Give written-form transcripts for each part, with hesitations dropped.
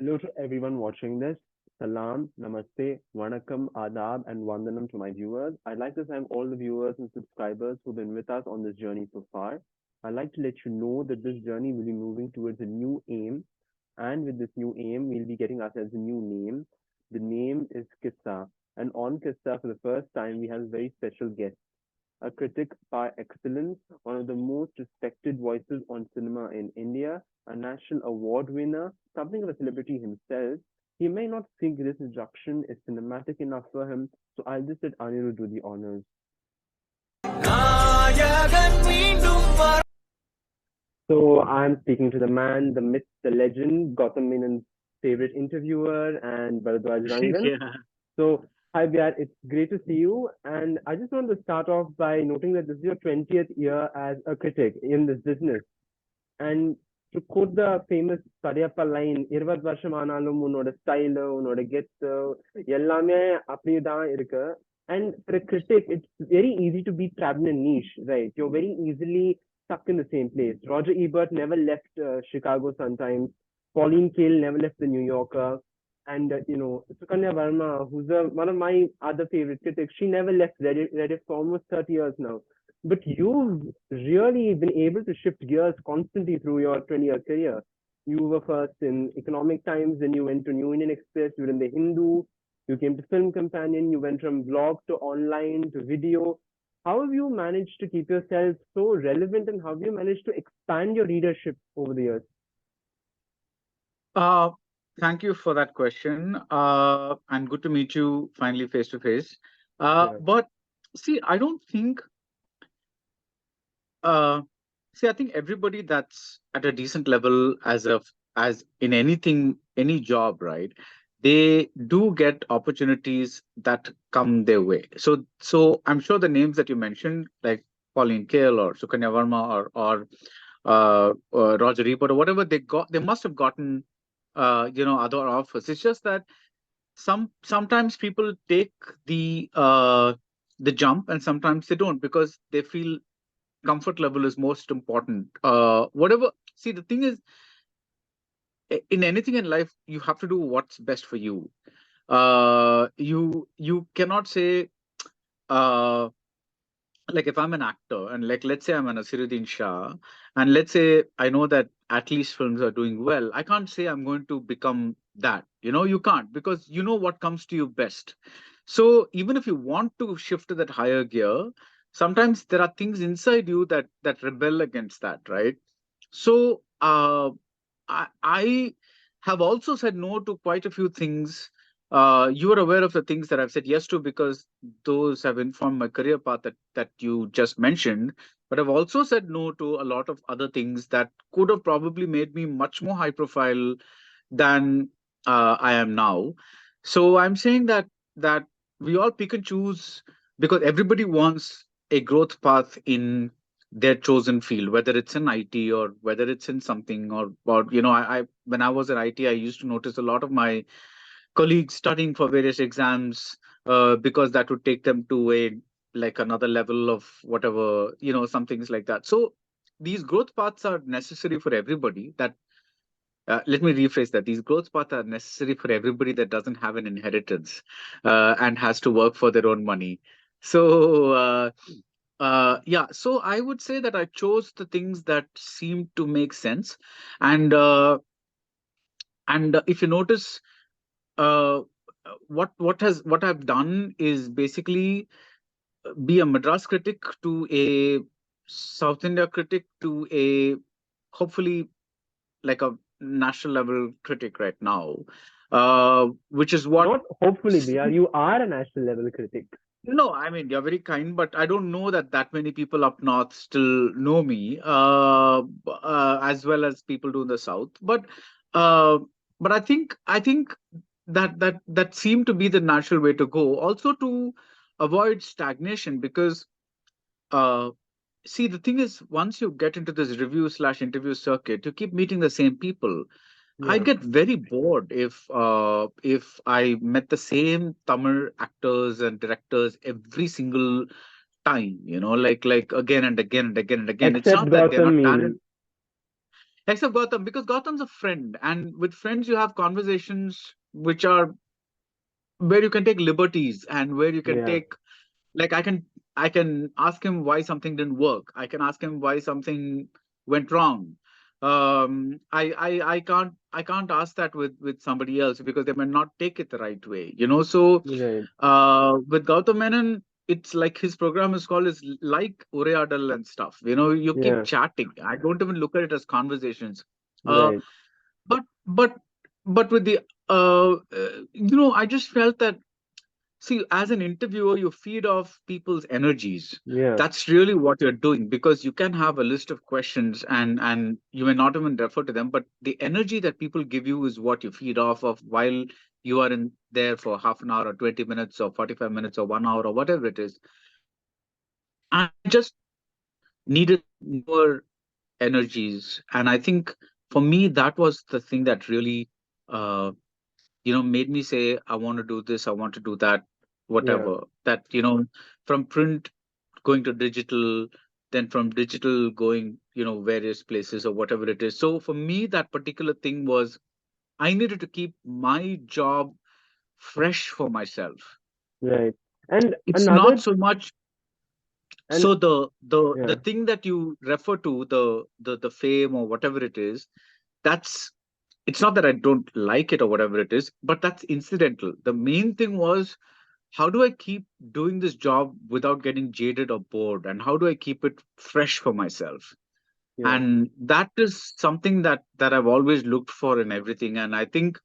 Hello to everyone watching this. Salam, Namaste, Vanakkam, Adab, and Vandanam to my viewers. I'd like to thank all the viewers and subscribers who've been with us on this journey so far. I'd like to let you know that this journey will be moving towards a new aim, and with this new aim, we'll be getting ourselves a new name. The name is Qissa, and on Qissa, for the first time, we have a very special guest, a critic par excellence, one of the most respected voices on cinema in India, a national award winner, something of a celebrity himself. He may not think this introduction is cinematic enough for him, so I'll just let Anirudh do the honors. So I'm speaking to the man, the myth, the legend, Gautam Menon's favorite interviewer, and Baradwaj Rangan. Yeah. So, hi, Vyad, it's great to see you. And I just want to start off by noting that this is your 20th year as a critic in this business. And to quote the famous Sariyappa line, 20 வருஷம் ஆனாலும் உன்னோட style உன்னோட கெத்து எல்லாமே அப்படியே தான் இருக்கு. And for a critic, it's very easy to be trapped in a niche, right? You're very easily stuck in the same place. Roger Ebert never left Chicago Sun-Times. Pauline Kael never left the New Yorker. And, Sukanya Verma, who's one of my other favorite critics, she never left Reddit for almost 30 years now. But you've really been able to shift gears constantly through your 20-year career. You were first in Economic Times, then you went to New Indian Express, you were in the Hindu, you came to Film Companion, you went from blog to online to video. How have you managed to keep yourself so relevant, and how have you managed to expand your readership over the years? Thank you for that question. And good to meet you finally face to face. Yeah. But see, I don't think see, I think everybody that's at a decent level as in anything, any job, right? They do get opportunities that come their way. So I'm sure the names that you mentioned, like Pauline Kael or Sukanya Verma or Roger Ebert or whatever they must have gotten other offers. It's just that sometimes people take the jump and sometimes they don't because they feel comfort level is most important. Whatever. See, the thing is, in anything in life, you have to do what's best for you. You cannot say, uh, like if I'm an actor and like let's say I'm an Asiruddin Shah, and let's say I know that at least films are doing well, I can't say I'm going to become that. You can't because you know what comes to you best. So even if you want to shift to that higher gear, sometimes there are things inside you that rebel against that, right? So I have also said no to quite a few things. You are aware of the things that I've said yes to because those have informed my career path that you just mentioned. But I've also said no to a lot of other things that could have probably made me much more high profile than I am now. So I'm saying that we all pick and choose because everybody wants a growth path in their chosen field, whether it's in IT or whether it's in something or I when I was in IT, I used to notice a lot of my colleagues studying for various exams because that would take them to a like another level of whatever, some things like that. So these growth paths are necessary for everybody. That let me rephrase that. These growth paths are necessary for everybody that doesn't have an inheritance and has to work for their own money. So yeah, so I would say that I chose the things that seemed to make sense, and if you notice, uh, what I've done is basically be a Madras critic to a South India critic to a hopefully like a national level critic right now, which is what. Not hopefully, Bia, you are a national level critic. No, I mean, you're very kind, but I don't know that many people up north still know me, as well as people do in the south. Uh, but I think that seemed to be the natural way to go. Also to avoid stagnation, because uh, see, the thing is, once you get into this review/interview circuit, you keep meeting the same people. I Yeah. get very bored if I met the same Tamil actors and directors every single time, like again and again and again and again. It's Except not that they're Gautam not Menon. talented. Except Gautam, because Gautam's a friend, and with friends you have conversations which are where you can take liberties and where you can Yeah, take, like, I can ask him why something didn't work. I can ask him why something went wrong. I can't ask that with somebody else because they may not take it the right way, so right. with Gautam Menon, it's like his program is called is like Ureadal and stuff. You keep Yeah, chatting. I don't even look at it as conversations. uh right. but but but with the I just felt that, see, as an interviewer, you feed off people's energies. Yeah, That's really what you're doing, because you can have a list of questions and you may not even refer to them, but the energy that people give you is what you feed off of while you are in there for half an hour or 20 minutes or 45 minutes or 1 hour or whatever it is. I just needed newer energies. And I think for me, that was the thing that really uh, made me say, I want to do this, I want to do that, yeah, whatever. That, from print going to digital, then from digital going, various places or whatever it is. So for me, that particular thing was I needed to keep my job fresh for myself. right. And It's another, not so much. and So the yeah, thing that you refer to, the fame or whatever it is, that's it's not that I don't like it or whatever it is, but that's incidental. The main thing was, how do I keep doing this job without getting jaded or bored? And how do I keep it fresh for myself? yeah, And that is something that I've always looked for in everything. And I think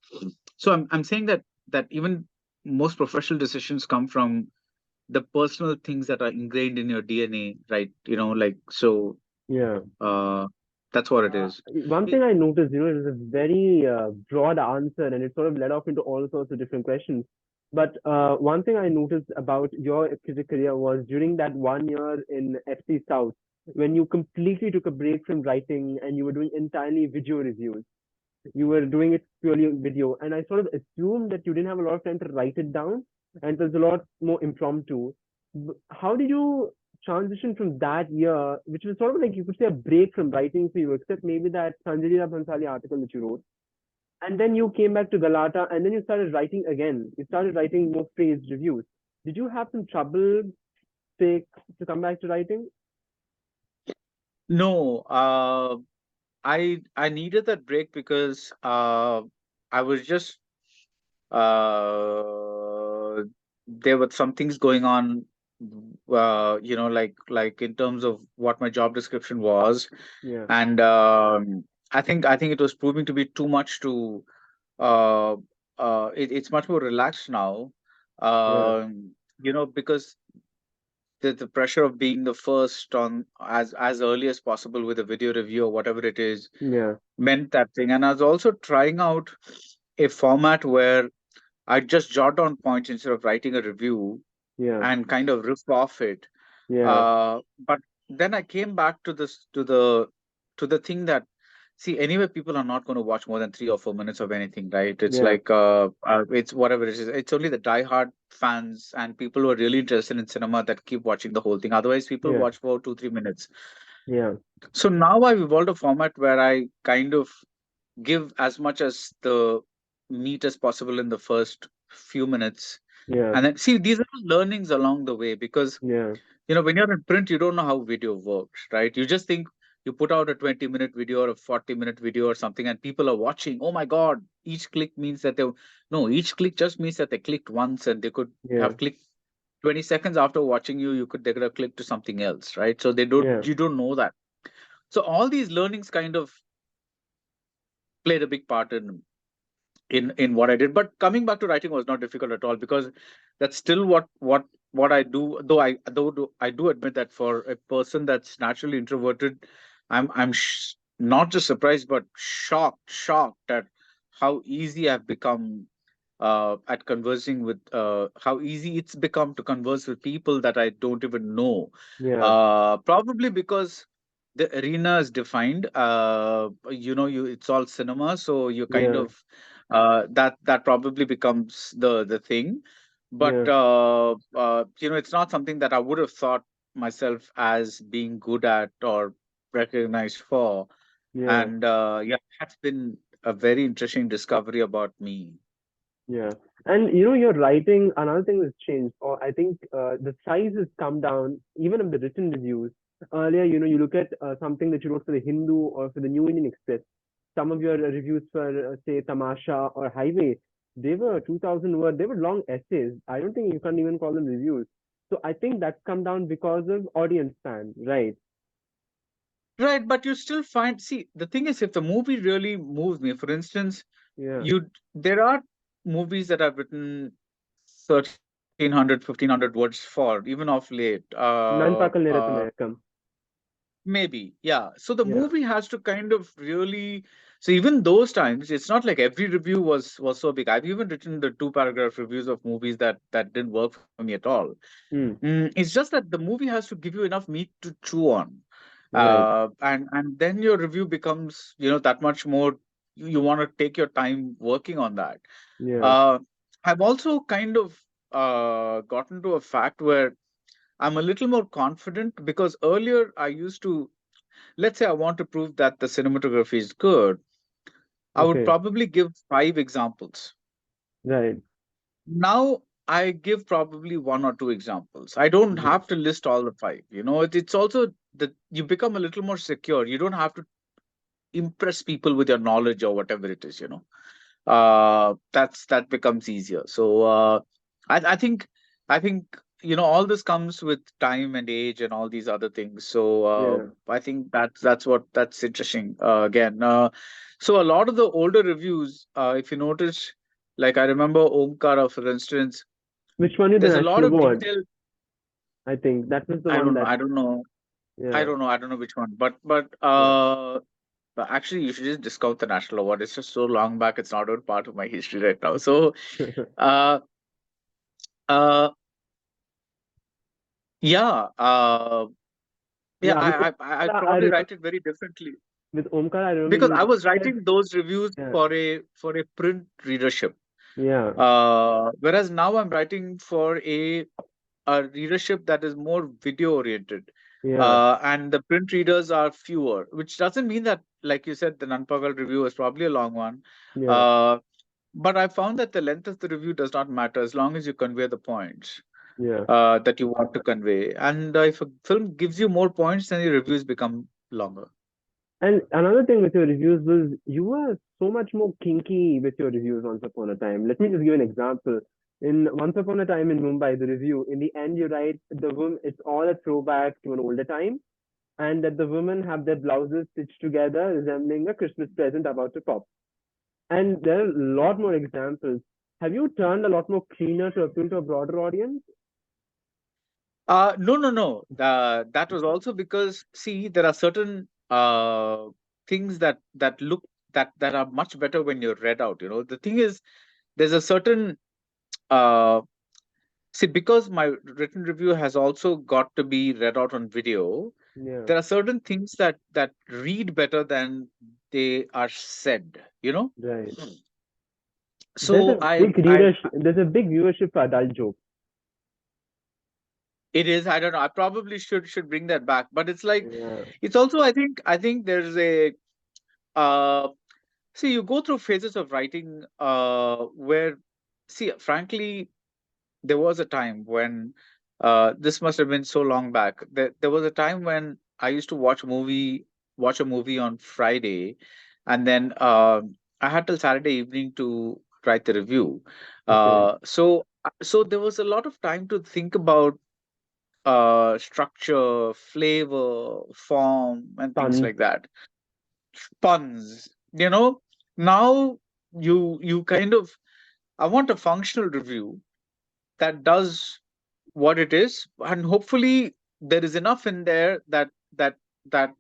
so. I'm saying that even most professional decisions come from the personal things that are ingrained in your DNA, right? Like so. yeah. Uh, that's what it Uh, is. One thing I noticed, it was a very broad answer and it sort of led off into all sorts of different questions. But one thing I noticed about your cricket career was during that 1 year in FC South, when you completely took a break from writing and you were doing entirely video reviews. You were doing it purely on video, and I sort of assumed that you didn't have a lot of time to write it down, and it was a lot more impromptu. How did you transition from that year, which was sort of like you could say a break from writing for you, except maybe that Sanjay Leela Bhansali article that you wrote, and then you came back to Galata, and then you started writing again. You started writing more praised reviews. Did you have some trouble, say, to come back to writing? No, I needed that break because I was just uh, there were some things going on, like in terms of what my job description was, Yeah, and I think it was proving to be too much to uh, it's much more relaxed now, yeah, because the pressure of being the first on as early as possible with a video review or whatever it is yeah, meant that thing. And I was also trying out a format where I just jot down points instead of writing a review yeah, and kind of riff off it. yeah, But then I came back to the thing that, see, anyway, people are not going to watch more than 3 or 4 minutes of anything, right? It's yeah, like it's whatever it is. It's only the diehard fans and people who are really interested in cinema that keep watching the whole thing. Otherwise, people yeah, watch for 2 3 minutes. yeah, So now I've evolved a format where I kind of give as much as the meat as possible in the first few minutes. yeah, And then, see, these are learnings along the way, because yeah, when you're in print, you don't know how video works, right? You just think you put out a 20-minute video or a 40-minute video or something, and people are watching. Oh my God, each click means that no, each click just means that they clicked once, and they could yeah, have clicked 20 seconds after watching you, they could have clicked to something else, right? So yeah, you don't know that. So all these learnings kind of played a big part in what I did. But coming back to writing was not difficult at all, because that's still what I do. I do admit that for a person that's naturally introverted, I'm not just surprised but shocked at how easy I've become at conversing with how easy it's become to converse with people that I don't even know. yeah, Probably because the arena is defined. You it's all cinema, so you kind yeah, of that probably becomes the thing. But yeah, it's not something that I would have thought myself as being good at or recognized for. Yeah. And yeah, that's been a very interesting discovery about me. Yeah. And you know, your writing, another thing that's changed, or I think the size has come down, even of the written reviews. Earlier, you know, you look at something that you wrote for the Hindu or for the New Indian Express, some of your reviews for, say, Tamasha or Highway, they were 2000 word, they were long essays. I don't think you can even call them reviews. So I think that's come down because of audience span, right? Right, but you still find, see, the thing is, if the movie really moves me, for instance, Yeah. there are movies that I've written 1,300, 1,500 words for, even of late. Nanpakal Niratanayakam. Maybe, yeah. So the Yeah. movie has to kind of really. So even those times, it's not like every review was so big. I've even written the 2 paragraph reviews of movies that didn't work for me at all. Hmm. It's just that the movie has to give you enough meat to chew on, Right. and then your review becomes, that much more. You want to take your time working on that. Yeah. Uh, I've also kind of gotten to a fact where I'm a little more confident, because earlier I used to, let's say I want to prove that the cinematography is good, I would Okay. probably give 5 examples. Right. Now I give probably 1 or 2 examples. I don't Yes. have to list all the 5. It's also that you become a little more secure. You don't have to impress people with your knowledge or whatever it is. That becomes easier. So I think all this comes with time and age and all these other things. So Yeah. I think that's interesting. Again, so a lot of the older reviews, if you notice, like I remember Omkara, for instance, Which won you the there's a lot national of award? detail. I think that was the I one don't know. that. I don't know. I Yeah. don't know. I don't know which one, but Yeah. but actually, you should just discount the national award. It's just so long back; it's not a part of my history right now. So, uh, uh, yeah, yeah. Yeah. With I'd Omkara, I probably remember. write it very differently, With Omkara, I remember because you I was said. writing those reviews Yeah. for a print readership. Yeah. Whereas now I'm writing for a readership that is more video oriented. Yeah. And the print readers are fewer, which doesn't mean that, like you said, the Nanpagal review is probably a long one. Yeah. Uh, but I found that the length of the review does not matter as long as you convey the points Yeah. that you want to convey. And if a film gives you more points, then your reviews become longer. And another thing with your reviews was you were so much more kinky with your reviews once upon a time. Let me just give an example. In Once Upon a Time in Mumbai, the review, in the end, you write the woman, it's all a throwback to an older time, and that the women have their blouses stitched together, resembling a Christmas present about to pop. And there are a lot more examples. Have you turned a lot more cleaner to appeal to a broader audience? No, no, no. That was also because, see, there are certain things that look that are much better when you're read out. The thing is, there's a certain uh, see, because my written review has also got to be read out on video. Yeah, There are certain things that read better than they are said. right. There's So a big readership. There's a big viewership for adult jokes. it is. I don't know. I probably should bring that back, but it's like Yeah, it's also. I think there's a uh. See, you go through phases of writing where, see, frankly, there was a time when this must have been so long back. There was a time when I used to watch a movie on Friday, and then I had till Saturday evening to write the review. okay. So there was a lot of time to think about structure, flavor, form, and things Puns. like that. Puns, now you kind of, I want a functional review that does what it is, and hopefully there is enough in there that that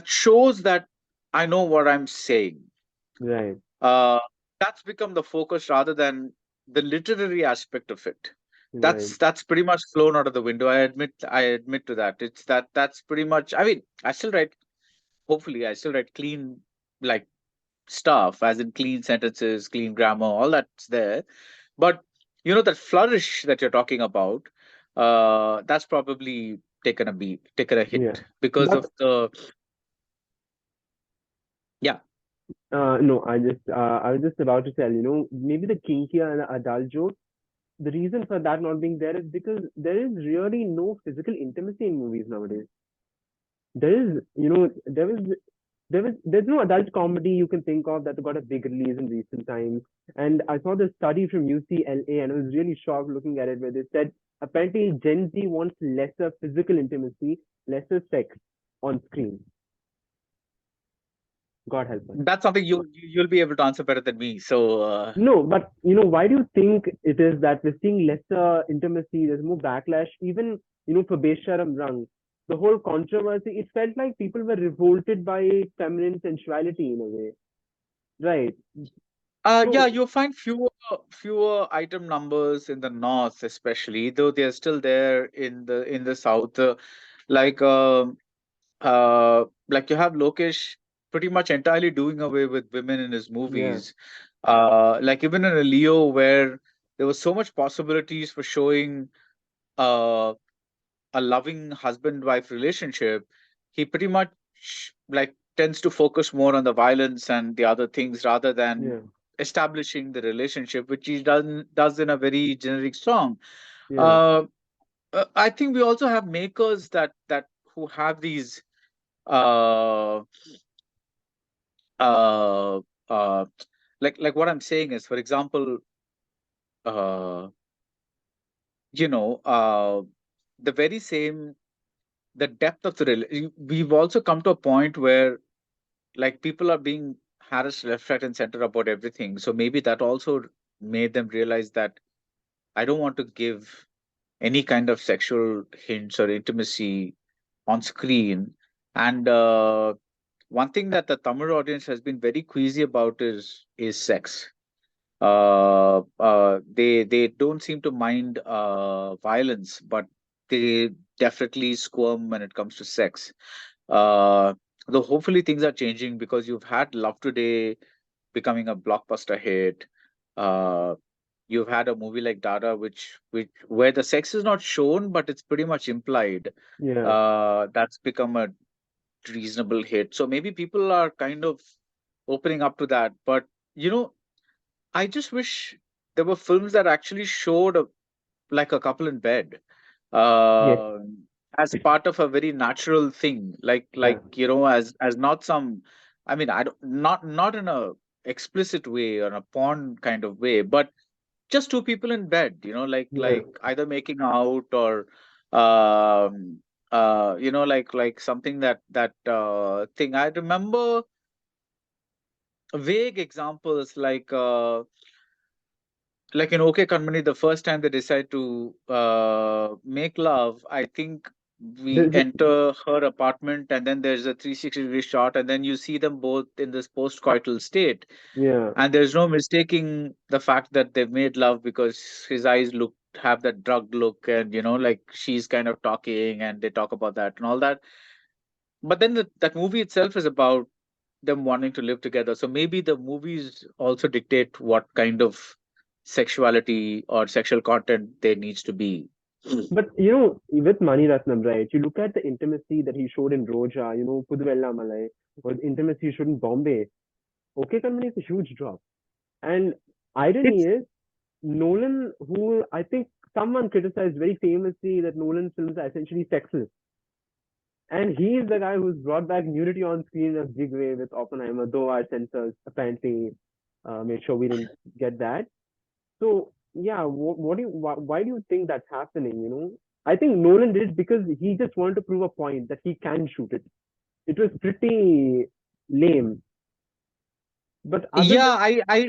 shows that I know what I'm saying. Right, uh that's become the focus rather than the literary aspect of it. right. That's pretty much flown out of the window. I admit to that. It's that's pretty much, I mean, I still write, hopefully I still write clean, like, stuff, as in clean sentences, clean grammar, all that's there. But that flourish that you're talking about, that's probably taken a Yeah. hit because of But the. Yeah. No, I was just about to tell, maybe the kinkier and the adult jokes, the reason for that not being there is because there is really no physical intimacy in movies nowadays. There is, there's no adult comedy you can think of that got a big release in recent times. And I saw this study from UCLA and I was really shocked looking at it where they said apparently Gen Z wants lesser physical intimacy, lesser sex on screen. God help us. That's something you'll be able to answer better than me. So No, but why do you think it is that we're seeing lesser intimacy? There's more backlash, even for Besharam Rang. The whole controversy, it felt like people were revolted by feminine sensuality in a way, right? yeah, So you'll find fewer item numbers in the north, especially, though they're still there in the south. Like like you have Lokesh pretty much entirely doing away with women in his yeah, movies. Like even in a Leo, where there was so much possibilities for showing uh a loving husband-wife relationship, he pretty much like tends to focus more on the violence and the other things rather than yeah, establishing the relationship, which he does in a very generic song. yeah. Uh, I think we also have makers that who have these uh uh uh like what I'm saying is, for example, uh you know uh the very same the depth of the we've also come to a point where like people are being harassed left, right, and center about everything. So maybe that also made them realize that I don't want to give any kind of sexual hints or intimacy on screen. And one thing that the Tamil audience has been very queasy about is sex. They don't seem to mind violence, but they definitely squirm when it comes to sex. Uh, though hopefully things are changing because you've had Love Today becoming a blockbuster hit. Uh, you've had a movie like Dada, which where the sex is not shown, but it's pretty much implied. Yeah. That's become a reasonable hit. So maybe people are kind of opening up to that. But you know, I just wish there were films that actually showed like a couple in bed, Yes. uh, as part of a very natural thing, Yeah. as not some. I mean, I don't not in a explicit way or a porn kind of way, but just two people in bed, Yeah. like either making out or like something that thing. I remember vague examples like in OK Company, the first time they decide to make love, I think we The, enter her apartment and then there's a 360-degree shot, and then you see them both in this post-coital state. yeah. And there's no mistaking the fact that they've made love because his eyes have that drugged look, and like she's kind of talking and they talk about that and all that. But then that movie itself is about them wanting to live together. So maybe the movies also dictate what kind of sexuality or sexual content there needs to be. But with Mani Ratnam, right? You look at the intimacy that he showed in Roja, Puduvella Malai, or the intimacy he showed in Bombay. OK Company is a huge drop. And irony It's is, Nolan, who I think someone criticized very famously that Nolan's films are essentially sexless. And he is the guy who's brought back nudity on screen in a big way with Oppenheimer, though our censors apparently made sure we didn't get that. So yeah, why do you think that's happening? I think Nolan did it because he just wanted to prove a point that he can shoot it. It was pretty lame, but other Yeah, than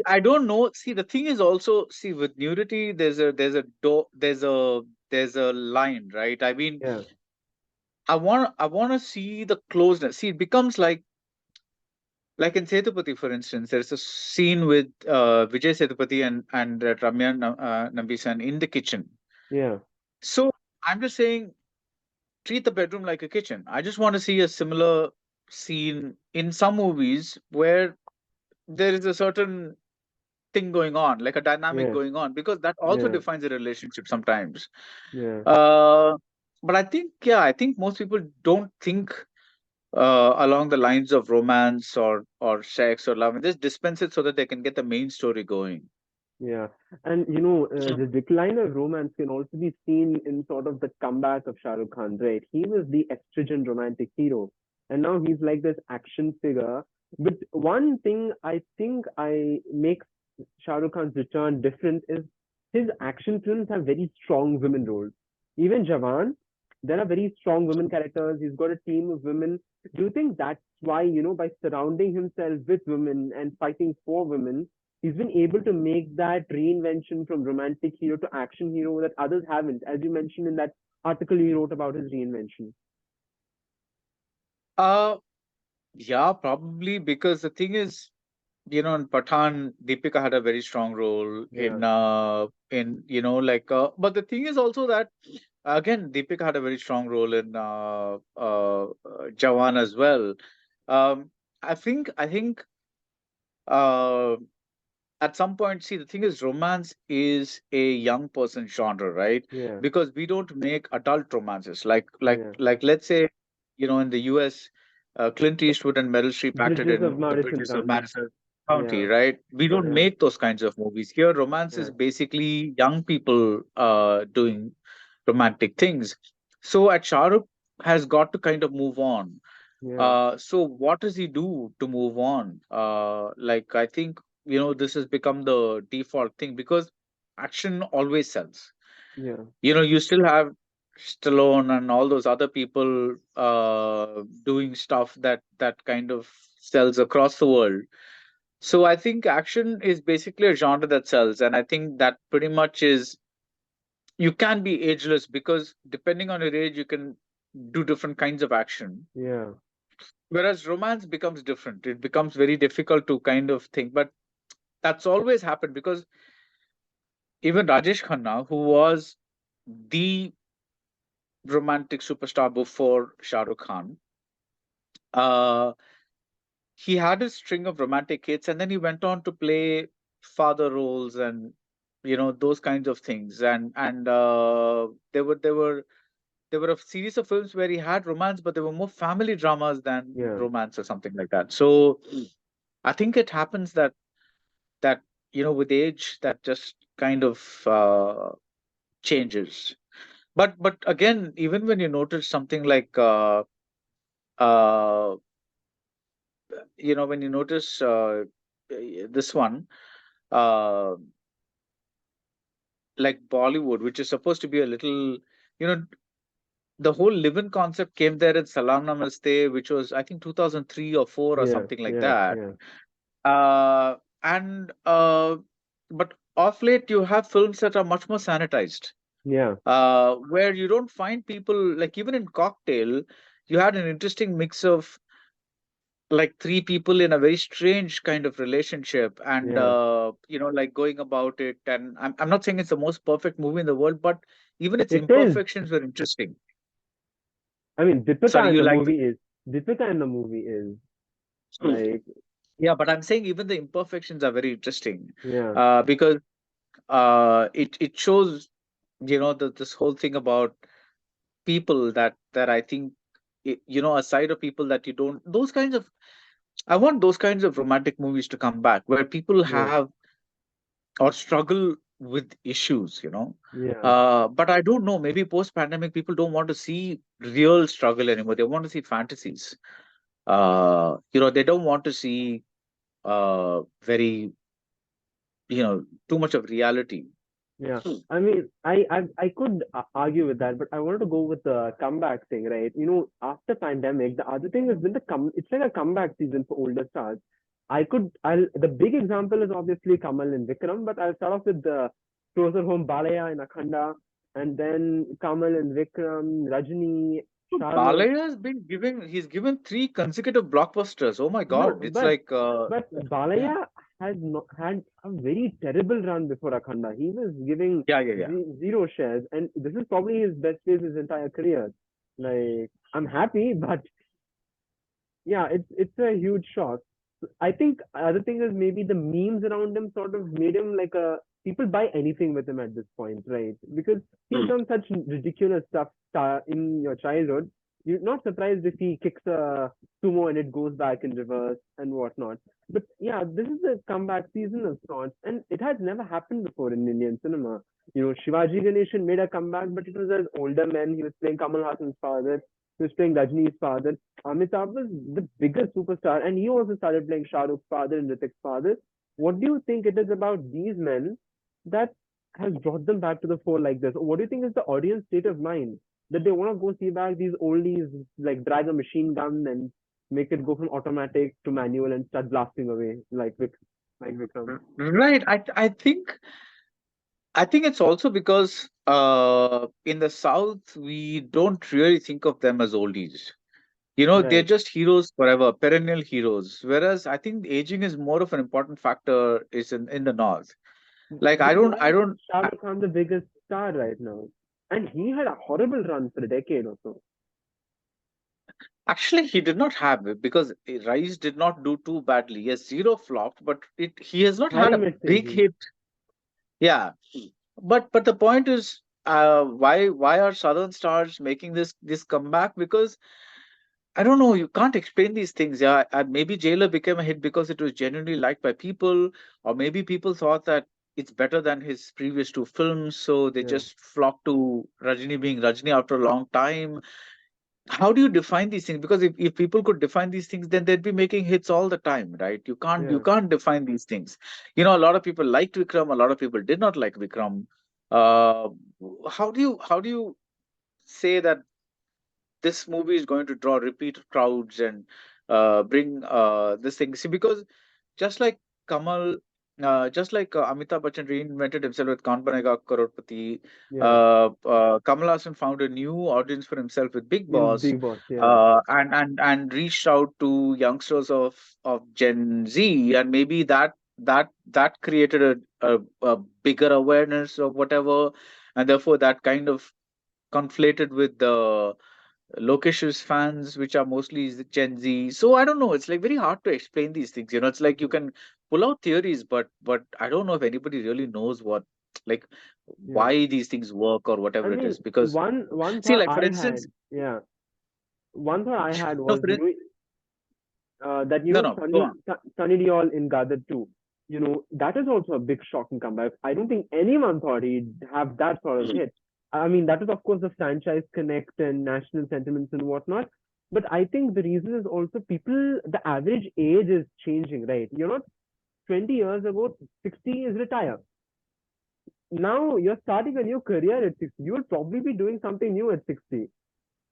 I don't know. See, the thing is also, see, with nudity, there's a line, right? I mean, yeah, I want to see the closeness. See, it becomes like in Sethupathi, for instance, there's a scene with Vijay Sethupathi and Ramya Nambisan in the kitchen. yeah, So I'm just saying, treat the bedroom like a kitchen. I just want to see a similar scene in some movies where there is a certain thing going on, like a dynamic yeah, going on, because that also yeah, defines a relationship sometimes. yeah, Uh, but I think, yeah, I think most people don't think. along the lines of romance or sex or love, and just dispense it so that they can get the main story going. Yeah, and the decline of romance can also be seen in sort of the comeback of Shah Rukh Khan, right? He was the estrogen romantic hero, and now he's like this action figure. But one thing I think I makes Shah Rukh Khan's return different is his action films have very strong women roles. Even Jawan, there are very strong women characters. He's got a team of women. Do you think that's why, by surrounding himself with women and fighting for women, he's been able to make that reinvention from romantic hero to action hero that others haven't, as you mentioned in that article you wrote about his reinvention? Uh, yeah, probably because the thing is, in Pathan, Deepika had a very strong role Yeah, but the thing is also that again, Deepika had a very strong role in Jawan as well. Um, I think uh, at some point, see, the thing is, romance is a young person genre, right? yeah, Because we don't make adult romances yeah. let's say, in the US, Clint Eastwood and Meryl Streep acted Bridges of in The Madison Bridges of County. Madison County, Yeah, right? We don't yeah, make those kinds of movies. Here, romance is yeah, basically young people doing romantic things. So at Shah Rukh has got to kind of move on. yeah, So what does he do to move on? I think, this has become the default thing because action always sells. yeah, You still have Stallone and all those other people doing stuff that kind of sells across the world. So I think action is basically a genre that sells, and I think that pretty much is, you can be ageless because depending on your age, you can do different kinds of action. yeah, Whereas romance becomes different. It becomes very difficult to kind of think. But that's always happened because even Rajesh Khanna, who was the romantic superstar before Shah Rukh Khan, uh, he had a string of romantic hits, and then he went on to play father roles and those kinds of things. And there were a series of films where he had romance, but they were more family dramas than yeah, romance or something like that. So I think it happens that with age that just kind of changes. But again, even when you notice something like uh when you notice this one, uh like Bollywood, which is supposed to be a little, you know the whole live-in concept came there in Salam Namaste, which was, I think, 2003 or 4 or yeah, something like yeah, that. yeah, And but off late you have films that are much more sanitized, yeah, where you don't find people, like even in Cocktail, you had an interesting mix of like three people in a very strange kind of relationship, and yeah. like going about it. And I'm not saying it's the most perfect movie in the world, but even its It is. imperfections were interesting. I mean, Sorry, Deepika in you the like movie is. Deepika in the movie is it? like, Yeah, but I'm saying even the imperfections are very interesting, yeah, because it shows, this whole thing about people that I think, a side of people that you don't, those kinds of, I want those kinds of romantic movies to come back where people yeah, have or struggle with issues, yeah. but I don't know, maybe post pandemic people don't want to see real struggle anymore. They want to see fantasies. They don't want to see very, too much of reality. Yeah, I mean, I could argue with that, but I wanted to go with the comeback thing, right? After pandemic, the other thing has been it's like a comeback season for older stars. The big example is obviously Kamal and Vikram, but I'll start off with the closer home Balaya and Akhanda, and then Kamal and Vikram, Rajini, So Shahrukh. Balaya has he's given three consecutive blockbusters. Oh my God. No, It's like, but yeah, Balaya has not had a very terrible run before Akhanda. He was giving yeah, yeah, yeah. zero shares, and this is probably his best phase his entire career. Like, I'm happy, but yeah, it's a huge shock. I think other thing is maybe the memes around him sort of made him like a people buy anything with him at this point, right? Because he's Hmm. done such ridiculous stuff in your childhood. You're not surprised if he kicks a sumo and it goes back in reverse and whatnot. But yeah, this is the comeback season of sorts, and it has never happened before in Indian cinema. Shivaji Ganeshan made a comeback, but it was as older men. He was playing Kamal Hassan's father. He was playing Rajini's father. Amitabh was the biggest superstar, and he also started playing Shah Rukh's father and Ritik's father. What do you think it is about these men that has brought them back to the fore like this? Or what do you think is the audience state of mind that they want to go see back these oldies, like drag a machine gun and make it go from automatic to manual and start blasting away like Vikram? Right. I think it's also because in the South we don't really think of them as oldies. They're Right. just heroes forever, perennial heroes. Whereas I think aging is more of an important factor is in the North. Like I Because don't why I is don't Shah I, Rukh Khan the biggest star right now? And he had a horrible run for a decade or so. actually he did not have it because Rise did not do too badly. Yes, zero flopped, but it he has not had High a mid big stages. hit. Yeah. But the point is, why are Southern stars making this comeback? Because I don't know, you can't explain these things. Yeah, and maybe Jailer became a hit because it was genuinely liked by people, or maybe people thought that it's better than his previous two films, so they Yeah. just flocked to Rajini being Rajini after a long time. How do you define these things? Because if people could define these things, then they'd be making hits all the time, right? You Yeah. can't define these things. A lot of people liked Vikram, a lot of people did not like Vikram. Uh, how do you say that this movie is going to draw repeat crowds and bring this thing? See, because just like Kamal, just like Amitabh Bachchan reinvented himself with Kaun Banega Crorepati, Yeah. Kamal Hassan found a new audience for himself with Big In Boss, Big Boss. Yeah. and reached out to youngsters of Gen Z, and maybe that created a bigger awareness of whatever, and therefore that kind of conflated with the Lokesh's fans, which are mostly Gen Z. So I don't know. It's like very hard to explain these things. It's like you can pull out theories, but I don't know if anybody really knows what like Yeah. why these things work or I whatever it mean, is. Because one see, thought like for I instance, had, yeah, one thought I had no, was, that no, no, go on. Sunny Deol in Gadar 2. That is also a big shocking comeback. I don't think anyone thought he'd have that sort of hit. I mean, that is of course the franchise connect and national sentiments and whatnot. But I think the reason is also people, the average age is changing, right? 20 years ago, 60 is retire. Now you're starting a new career at 60. You will probably be doing something new at 60.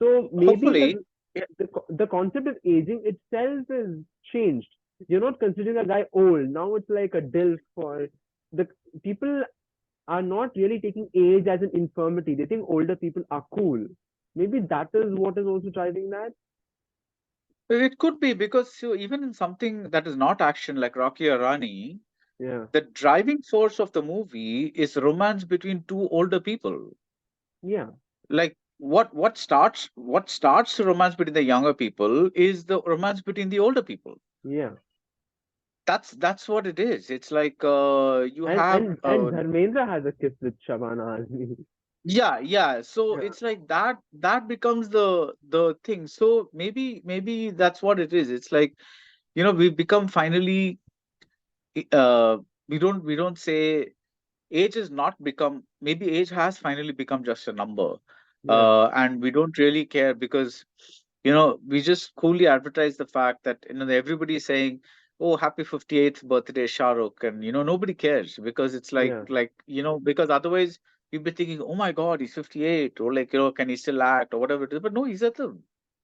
So maybe Hopefully, yeah, the concept of aging itself is changed. You're not considering a guy old. Now it's like a DILF for the people are not really taking age as an infirmity. They think older people are cool. Maybe that is what is also driving that. it could be because even in something that is not action like Rocky or Rani, Yeah. the driving force of the movie is romance between two older people. Yeah. Like what starts the romance between the younger people is the romance between the older people. Yeah. That's what it is. It's like you And have and and Dharmendra has a kiss with Shabana Azmi. yeah, yeah, so Yeah. it's like that becomes the thing. So maybe that's what it is. It's like we've become finally uh we don't say age has not become, maybe age has finally become just a number, Yeah. and we don't really care because we just coolly advertise the fact that everybody is saying, oh, happy 58th birthday Shah Rukh, and nobody cares because it's like Yeah. because otherwise you'd be thinking, oh my god, he's 58, or like can he still act or whatever it is, but no, he's at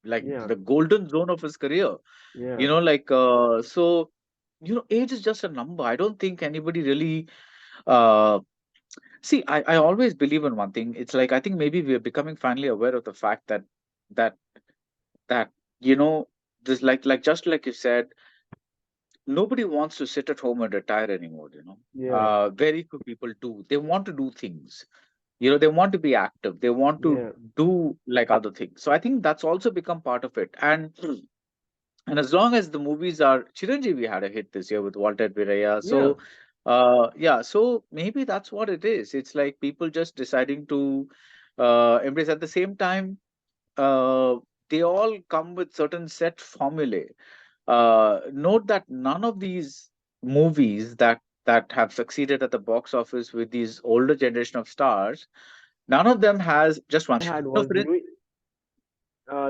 Yeah. the golden zone of his career. Yeah. So age is just a number. I don't think anybody really uh see, I always believe in one thing. It's like I think maybe we are becoming finally aware of the fact that that you know this, just like you said, nobody wants to sit at home and retire anymore. Yeah. Very few people do. They want to do things. They want to be active. They want to Yeah. do like other things. So I think that's also become part of it. And as long as the movies are, Chiranjeevi had a hit this year with Walter Viraya. Yeah. So yeah, so maybe that's what it is. It's like people just deciding to embrace. At the same time, uh they all come with certain set formulae. Note that none of these movies that have succeeded at the box office with these older generation of stars, none of them has just one. Had No, was, for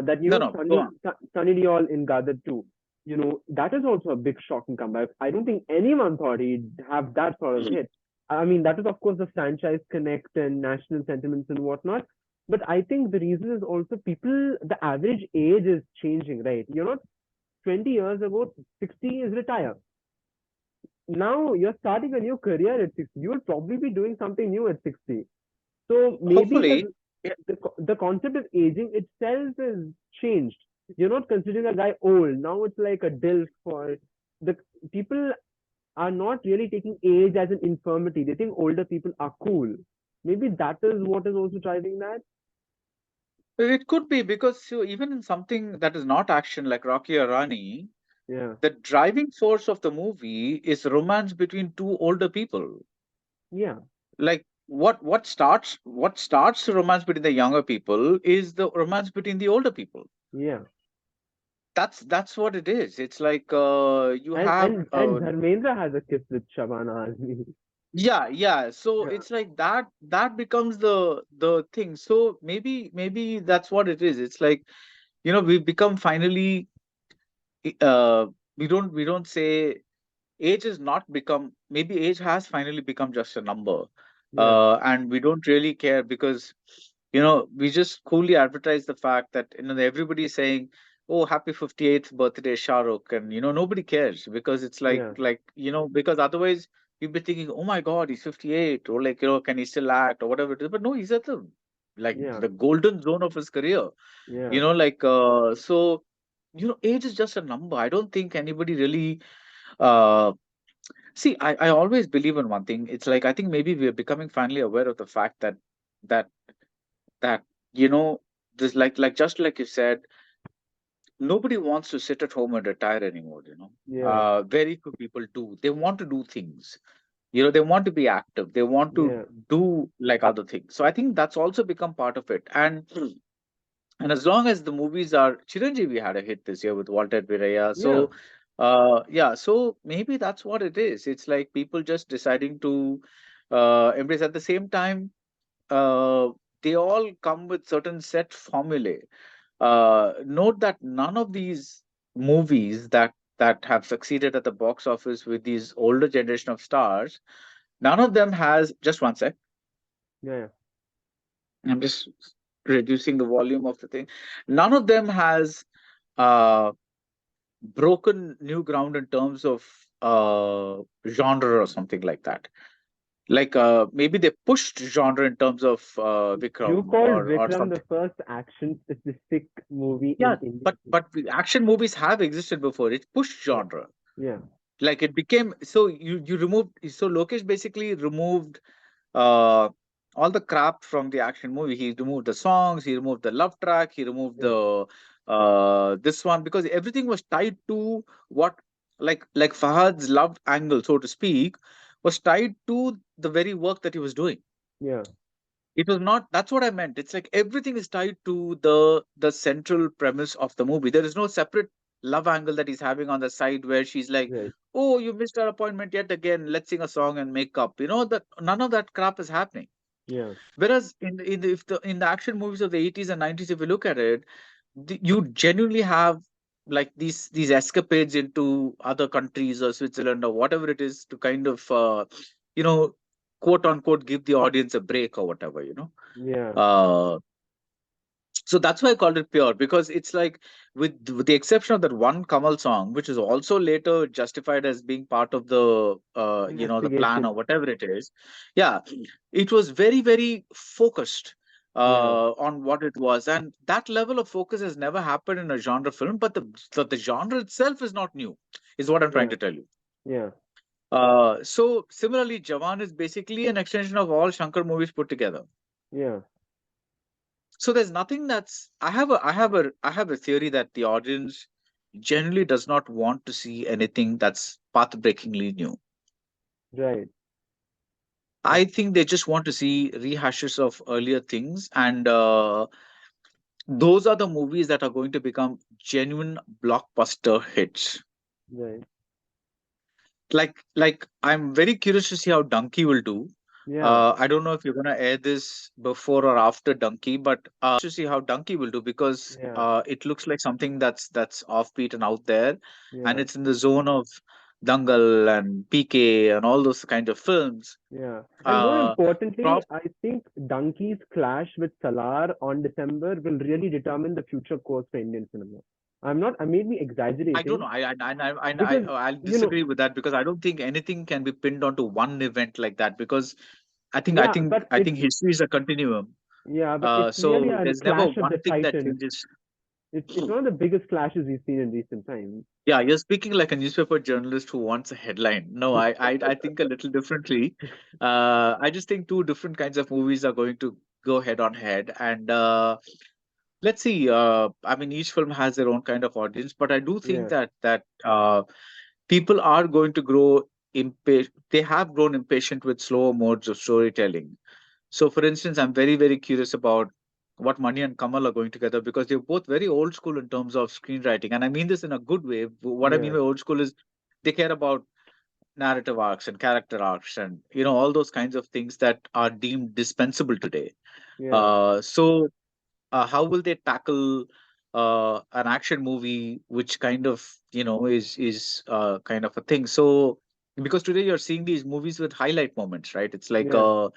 that no, no, go on. Sunny Deol in Gadar 2. That is also a big shocking comeback. I don't think anyone thought he'd have that sort of hit. I mean, that is of course the franchise connect and national sentiments and whatnot. But I think the reason is also people, the average age is changing, right? 20 years ago, 60 is retire. Now you're starting a new career at 60. You will probably be doing something new at 60. So maybe Hopefully, yeah, the concept of aging itself is changed. You're not considering a guy old. Now it's like a DILF for the people are not really taking age as an infirmity. They think older people are cool. Maybe that is what is also driving that. it could be because even in something that is not action like Rocky or Rani, Yeah. the driving force of the movie is romance between two older people. Yeah. Like what starts the romance between the younger people is the romance between the older people. Yeah. That's what it is. It's like you And have and and Dharmendra has a kiss with Shabana Azmi. yeah, yeah. So Yeah. it's like that becomes the thing. So maybe that's what it is. It's like, we've become finally uh we don't say age has not become, maybe age has finally become just a number. Yeah. And we don't really care because we just coolly advertise the fact that everybody's saying, oh, happy 58th birthday Shah Rukh, and nobody cares because it's like Yeah. because otherwise you'd be thinking, oh my god, he's 58, or like, can he still act or whatever it is. But no, he's at Yeah. the golden zone of his career. Yeah. So age is just a number. I don't think anybody really uh see, I always believe in one thing. It's like I think maybe we are becoming finally aware of the fact that that you know this, just like you said, nobody wants to sit at home and retire anymore. Yeah. Very few people do. They want to do things. They want to be active. They want to Yeah. do like other things. So I think that's also become part of it. And as long as the movies are, Chiranjeevi had a hit this year with Walter Viraya. Yeah. So yeah, so maybe that's what it is. It's like people just deciding to embrace. At the same time, uh, they all come with certain set formulae. Note that none of these movies that have succeeded at the box office with these older generation of stars, none of them has, just one sec, Yeah. I'm just reducing the volume of the thing. None of them has uh, broken new ground in terms of genre or something like that. Like maybe they pushed genre in terms of You Vikram called or Vikram the something. first action specific movie Yeah, in India. but the action movies have existed before. It pushed Yeah. genre. Yeah. Like it became, so you removed, so Lokesh basically removed uh all the crap from the action movie. He removed the songs, he removed the love track, he removed Yeah. the this one, because everything was tied to what, like Fahad's love angle, so to speak, was tied to the very work that he was doing. Yeah. It was not, that's what I meant. It's like everything is tied to the central premise of the movie. There is no separate love angle that he's having on the side where she's like, Right. oh, you missed our appointment yet again, let's sing a song and make up. That none of that crap is happening. Yeah. Whereas in the action movies of the 80s and 90s, if you look at it, you genuinely have like these escapades into other countries or Switzerland or whatever it is to kind of you know quote unquote give the audience a break or whatever. Yeah. uh so that's why I called it pure, because it's like, with the exception of that one Kamal song, which is also later justified as being part of the plan or Investigation. whatever it is. Yeah, it was very, very focused Yeah. on what it was, and that level of focus has never happened in a genre film. But the genre itself is not new, is what I'm trying Yeah. to tell you. Yeah. So similarly, Jawan is basically an extension of all Shankar movies put together. Yeah. So there's nothing that's I have a theory that the audience generally does not want to see anything that's path-breakingly new. Right. I think they just want to see rehashes of earlier things, and those are the movies that are going to become genuine blockbuster hits. Right. Like I'm very curious to see how Donkey will do. Yeah. I don't know if you're gonna air this before or after Donkey, but to see how Donkey will do, because Yeah. it looks like something that's offbeat and out there, and Yeah. it's in the zone of Dangal and PK and all those kind of films. Yeah. And more Uh, importantly, prob I think Donkey's clash with Salar on December will really determine the future course for Indian cinema. I may be I don't know. exaggerating I because, I'll you know, disagree with that, because I don't think anything can be pinned onto one event like that, because yeah, but I think history is a continuum. it's really So a there's never clash of the one thing that titans. changes. It's one of the biggest clashes we've seen in recent times. Yeah, you're speaking like a newspaper journalist who wants a headline. No, I think a little differently. I just think two different kinds of movies are going to go head on head, and let's see. I mean, each film has their own kind of audience, but I do think Yeah, that people are going to grow impatient. They have grown impatient with slower modes of storytelling. So, for instance, I'm very curious about what Mani and Kamal are going together, because they're both very old school in terms of screenwriting. And I mean this in a good way. What I mean yeah, by old school is they care about narrative arcs and character arcs and, all those kinds of things that are deemed dispensable today. yeah. So, how will they tackle an action movie, which kind of, is kind of a thing? So, because today you're seeing these movies with highlight moments, right? It's like Yeah.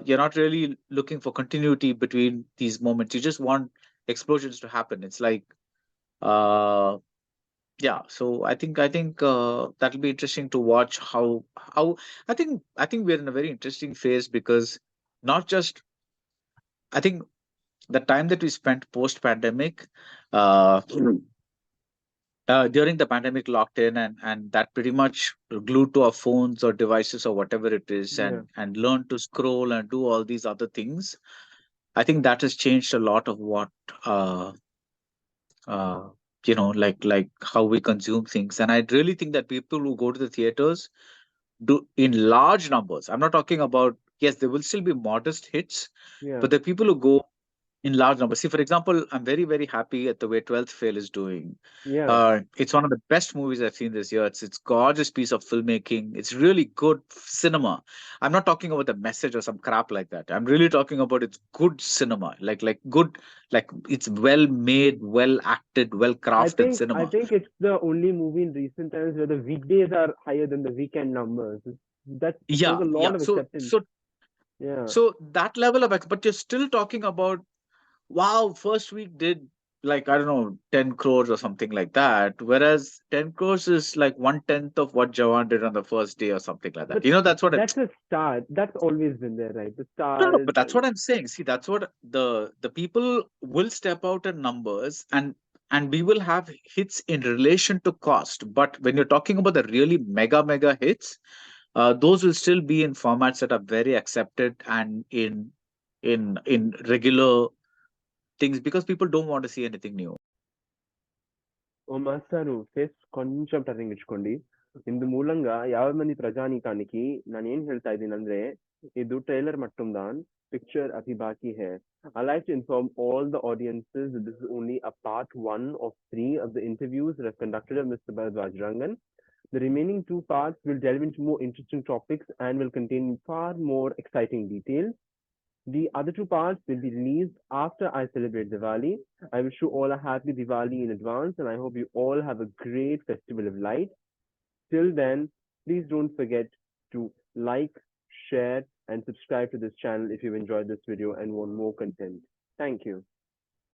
you're not really looking for continuity between these moments. You just want explosions to happen. It's like, uh, yeah. So I think that'll be interesting to watch how I think we're in a very interesting phase, because not just I think the time that we spent post pandemic, uh, during the pandemic locked in, and that pretty much glued to our phones or devices or whatever it is, Yeah. and learn to scroll and do all these other things. I think that has changed a lot of what uh, uh, like how we consume things. And I really think that people who go to the theaters do in large numbers. I'm not talking about, yes, there will still be modest hits, Yeah. but the people who go in large numbers. See, for example, I'm very happy at the way 12th Fail is doing. Yeah. It's one of the best movies I've seen this year. It's gorgeous piece of filmmaking. It's really good cinema. I'm not talking about the message or some crap like that. I'm really talking about it's good cinema, like good, like it's well made, well acted, well crafted I cinema. think it's the only movie in recent times where the weekdays are higher than the weekend numbers. That shows Yeah, a yeah. lot of So acceptance. so Yeah. so that level of, but you're still talking about, wow, first week did, like, I don't know, 10 crores or something like that. Whereas 10 crores is like 1/10 of what Jawan did on the first day or something like that. But That's what that's a start. That's always been there, right? The no, no, stars. but that's what I'm saying. See, that's what the people will step out in numbers, and we will have hits in relation to cost. But when you're talking about the really mega hits, those will still be in formats that are very accepted, and in regular things, because people don't want to see anything new. ఓ మాస్టారు face కొంచెం turning ಇಟ್ಕೊಂಡಿ ಇಂದು ಮೂಲಂಗ ಯಾವ ಮಂದಿ ಪ್ರಜಾನೀಕಾనికి ನಾನೇನ್ ಹೇಳ್ತಾ ಇದ್ದೀನಿ ಅಂದ್ರೆ ಇದು trailer ಮಟ್ಟುಂದಾನ್ picture ಅತಿ ಬಾಕಿ high. I like to inform all the audiences that this is only a part one of three of the interviews that I've conducted of Mr. Baradwaj Rangan. The remaining two parts will delve into more interesting topics and will contain far more exciting details. The other two parts will be released after I celebrate Diwali. I wish you all a happy Diwali in advance, and I hope you all have a great festival of light. Till then, please don't forget to like, share, and subscribe to this channel if you've enjoyed this video and want more content. Thank you.